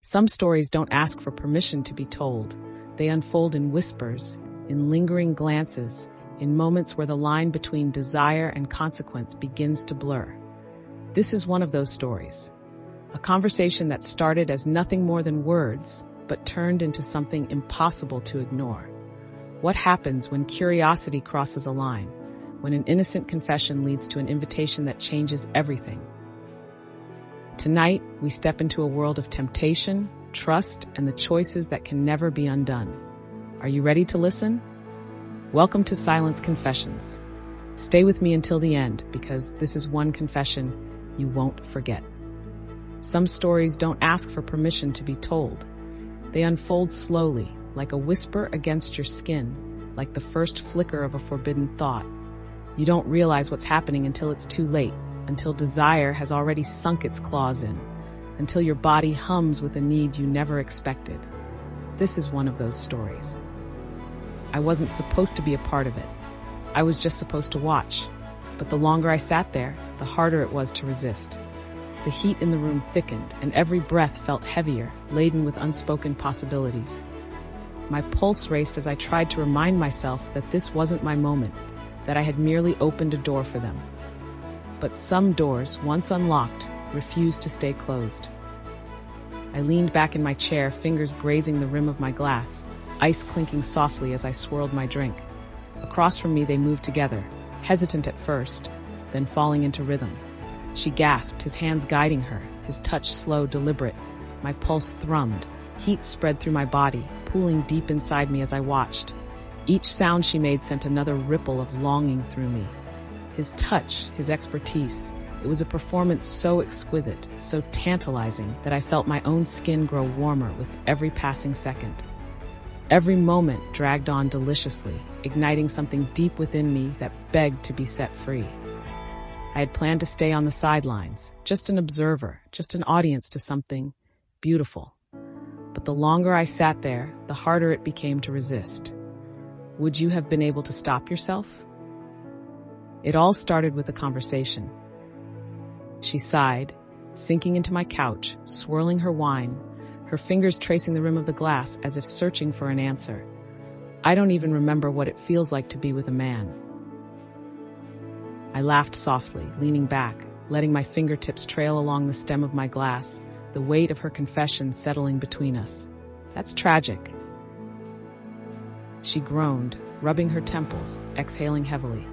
Some stories don't ask for permission to be told. They unfold in whispers, in lingering glances, in moments where the line between desire and consequence begins to blur. This is one of those stories. A conversation that started as nothing more than words, but turned into something impossible to ignore. What happens when curiosity crosses a line? When an innocent confession leads to an invitation that changes everything? Tonight, we step into a world of temptation, trust, and the choices that can never be undone. Are you ready to listen? Welcome to Silence Confessions. Stay with me until the end, because this is one confession you won't forget. Some stories don't ask for permission to be told. They unfold slowly, like a whisper against your skin, like the first flicker of a forbidden thought. You don't realize what's happening until it's too late, until desire has already sunk its claws in, until your body hums with a need you never expected. This is one of those stories. I wasn't supposed to be a part of it. I was just supposed to watch. But the longer I sat there, the harder it was to resist. The heat in the room thickened, and every breath felt heavier, laden with unspoken possibilities. My pulse raced as I tried to remind myself that this wasn't my moment, that I had merely opened a door for them. But some doors, once unlocked, refused to stay closed. I leaned back in my chair, fingers grazing the rim of my glass, ice clinking softly as I swirled my drink. Across from me they moved together, hesitant at first, then falling into rhythm. She gasped, his hands guiding her, his touch slow, deliberate. My pulse thrummed. Heat spread through my body, pooling deep inside me as I watched. Each sound she made sent another ripple of longing through me. His touch, his expertise, it was a performance so exquisite, so tantalizing, that I felt my own skin grow warmer with every passing second. Every moment dragged on deliciously, igniting something deep within me that begged to be set free. I had planned to stay on the sidelines, just an observer, just an audience to something beautiful. But the longer I sat there, the harder it became to resist. Would you have been able to stop yourself? It all started with a conversation. She sighed, sinking into my couch, swirling her wine, her fingers tracing the rim of the glass as if searching for an answer. I don't even remember what it feels like to be with a man. I laughed softly, leaning back, letting my fingertips trail along the stem of my glass, the weight of her confession settling between us. That's tragic. She groaned, rubbing her temples, exhaling heavily.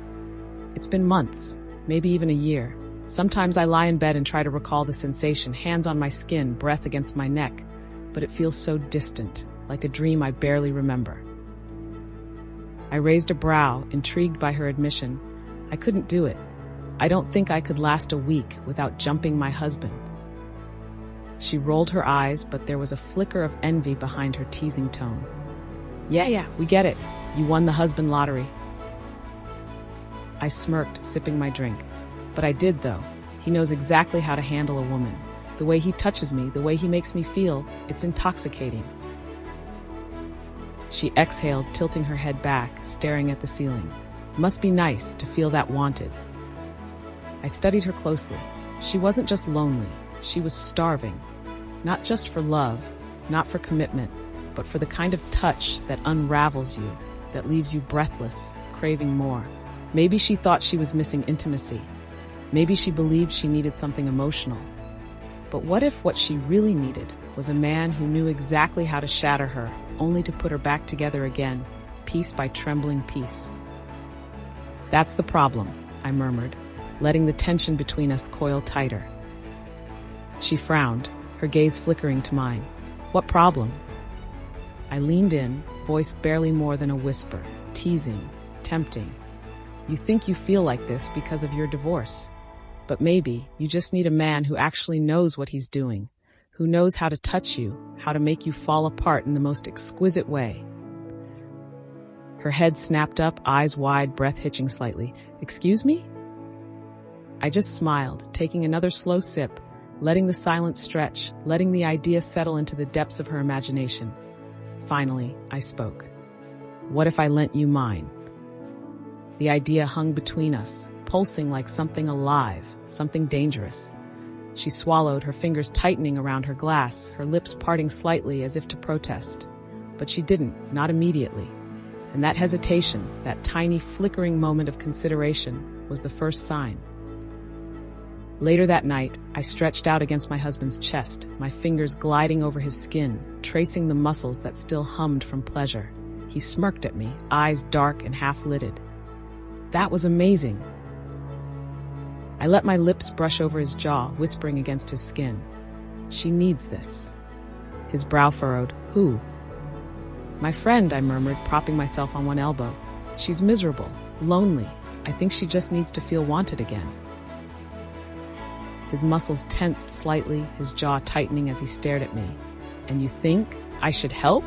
It's been months, maybe even a year. Sometimes I lie in bed and try to recall the sensation, hands on my skin, breath against my neck, but it feels so distant, like a dream I barely remember. I raised a brow, intrigued by her admission. I couldn't do it. I don't think I could last a week without jumping my husband. She rolled her eyes, but there was a flicker of envy behind her teasing tone. Yeah, we get it. You won the husband lottery. I smirked, sipping my drink. But I did, though. He knows exactly how to handle a woman. The way he touches me, the way he makes me feel, it's intoxicating. She exhaled, tilting her head back, staring at the ceiling. Must be nice to feel that wanted. I studied her closely. She wasn't just lonely. She was starving. Not just for love, not for commitment, but for the kind of touch that unravels you, that leaves you breathless, craving more. Maybe she thought she was missing intimacy. Maybe she believed she needed something emotional. But what if what she really needed was a man who knew exactly how to shatter her, only to put her back together again, piece by trembling piece? That's the problem, I murmured, letting the tension between us coil tighter. She frowned, her gaze flickering to mine. What problem? I leaned in, voice barely more than a whisper, teasing, tempting. You think you feel like this because of your divorce. But maybe you just need a man who actually knows what he's doing, who knows how to touch you, how to make you fall apart in the most exquisite way. Her head snapped up, eyes wide, breath hitching slightly. Excuse me? I just smiled, taking another slow sip, letting the silence stretch, letting the idea settle into the depths of her imagination. Finally, I spoke. What if I lent you mine? The idea hung between us, pulsing like something alive, something dangerous. She swallowed, her fingers tightening around her glass, her lips parting slightly as if to protest. But she didn't, not immediately. And that hesitation, that tiny flickering moment of consideration, was the first sign. Later that night, I stretched out against my husband's chest, my fingers gliding over his skin, tracing the muscles that still hummed from pleasure. He smirked at me, eyes dark and half-lidded. That was amazing. I let my lips brush over his jaw, whispering against his skin. She needs this. His brow furrowed. Who? My friend, I murmured, propping myself on one elbow. She's miserable, lonely. I think she just needs to feel wanted again. His muscles tensed slightly, his jaw tightening as he stared at me. And you think I should help?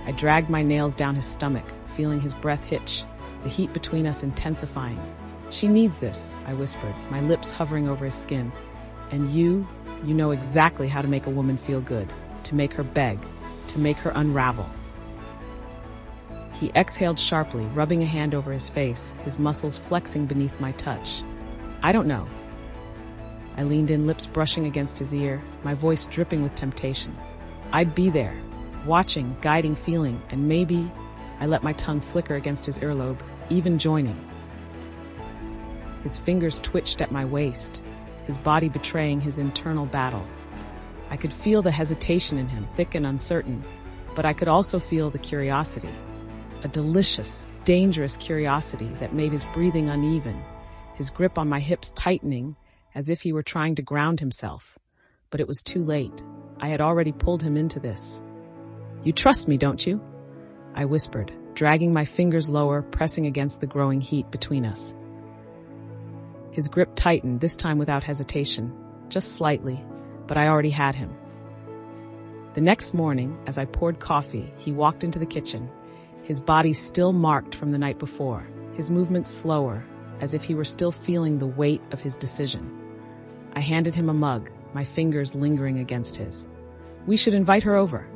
I dragged my nails down his stomach, feeling his breath hitch, the heat between us intensifying. She needs this, I whispered, my lips hovering over his skin. And you know exactly how to make a woman feel good, to make her beg, to make her unravel. He exhaled sharply, rubbing a hand over his face, his muscles flexing beneath my touch. I don't know. I leaned in, lips brushing against his ear, my voice dripping with temptation. I'd be there, watching, guiding, feeling, and maybe I let my tongue flicker against his earlobe, even joining. His fingers twitched at my waist, his body betraying his internal battle. I could feel the hesitation in him, thick and uncertain, but I could also feel the curiosity. A delicious, dangerous curiosity that made his breathing uneven, his grip on my hips tightening, as if he were trying to ground himself. But it was too late. I had already pulled him into this. You trust me, don't you? I whispered, dragging my fingers lower, pressing against the growing heat between us. His grip tightened, this time without hesitation, just slightly, but I already had him. The next morning, as I poured coffee, he walked into the kitchen, his body still marked from the night before, his movements slower, as if he were still feeling the weight of his decision. I handed him a mug, my fingers lingering against his. We should invite her over.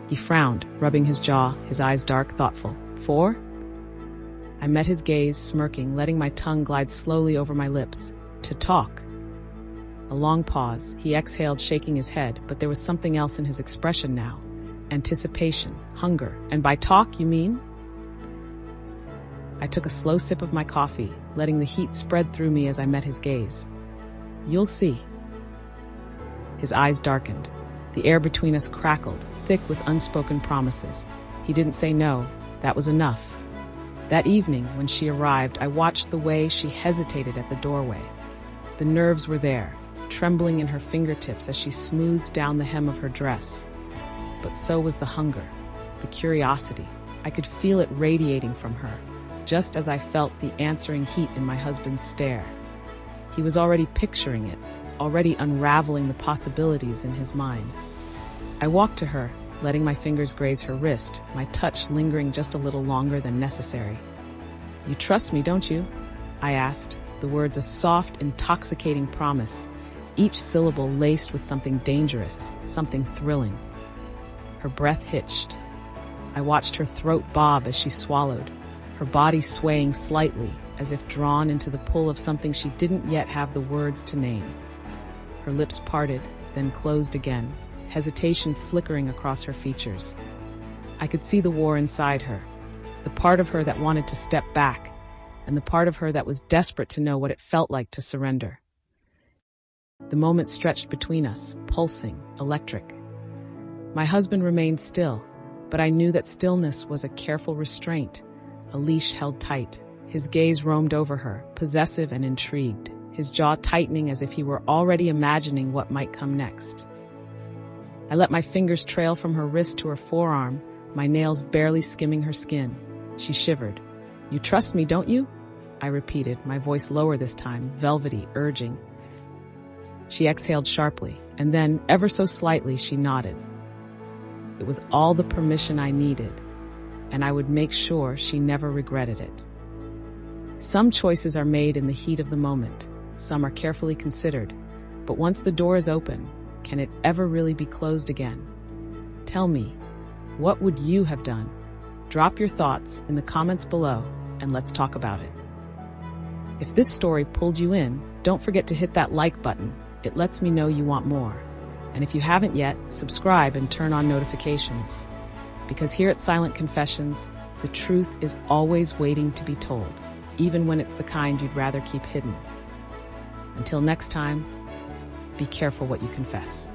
He frowned, rubbing his jaw, his eyes dark, thoughtful. For? I met his gaze, smirking, letting my tongue glide slowly over my lips. To talk. A long pause. He exhaled, shaking his head, but there was something else in his expression now. Anticipation, hunger. And by talk, you mean? I took a slow sip of my coffee, letting the heat spread through me as I met his gaze. You'll see. His eyes darkened. The air between us crackled, thick with unspoken promises. He didn't say no. That was enough. That evening, when she arrived, I watched the way she hesitated at the doorway. The nerves were there, trembling in her fingertips as she smoothed down the hem of her dress. But so was the hunger, the curiosity. I could feel it radiating from her, just as I felt the answering heat in my husband's stare. He was already picturing it, already unraveling the possibilities in his mind. I walked to her, letting my fingers graze her wrist, my touch lingering just a little longer than necessary. You trust me, don't you? I asked, the words a soft, intoxicating promise, each syllable laced with something dangerous, something thrilling. Her breath hitched. I watched her throat bob as she swallowed, her body swaying slightly, as if drawn into the pull of something she didn't yet have the words to name. Her lips parted, then closed again, hesitation flickering across her features. I could see the war inside her, the part of her that wanted to step back, and the part of her that was desperate to know what it felt like to surrender. The moment stretched between us, pulsing, electric. My husband remained still, but I knew that stillness was a careful restraint, a leash held tight. His gaze roamed over her, possessive and intrigued, his jaw tightening as if he were already imagining what might come next. I let my fingers trail from her wrist to her forearm, my nails barely skimming her skin. She shivered. You trust me, don't you? I repeated, my voice lower this time, velvety, urging. She exhaled sharply, and then, ever so slightly, she nodded. It was all the permission I needed, and I would make sure she never regretted it. Some choices are made in the heat of the moment. Some are carefully considered. But once the door is open, can it ever really be closed again? Tell me, what would you have done? Drop your thoughts in the comments below, and let's talk about it. If this story pulled you in, Don't forget to hit that like button. It lets me know you want more. And if you haven't yet, subscribe and turn on notifications. Because here at Silent Confessions, the truth is always waiting to be told, even when it's the kind you'd rather keep hidden. Until next time, be careful what you confess.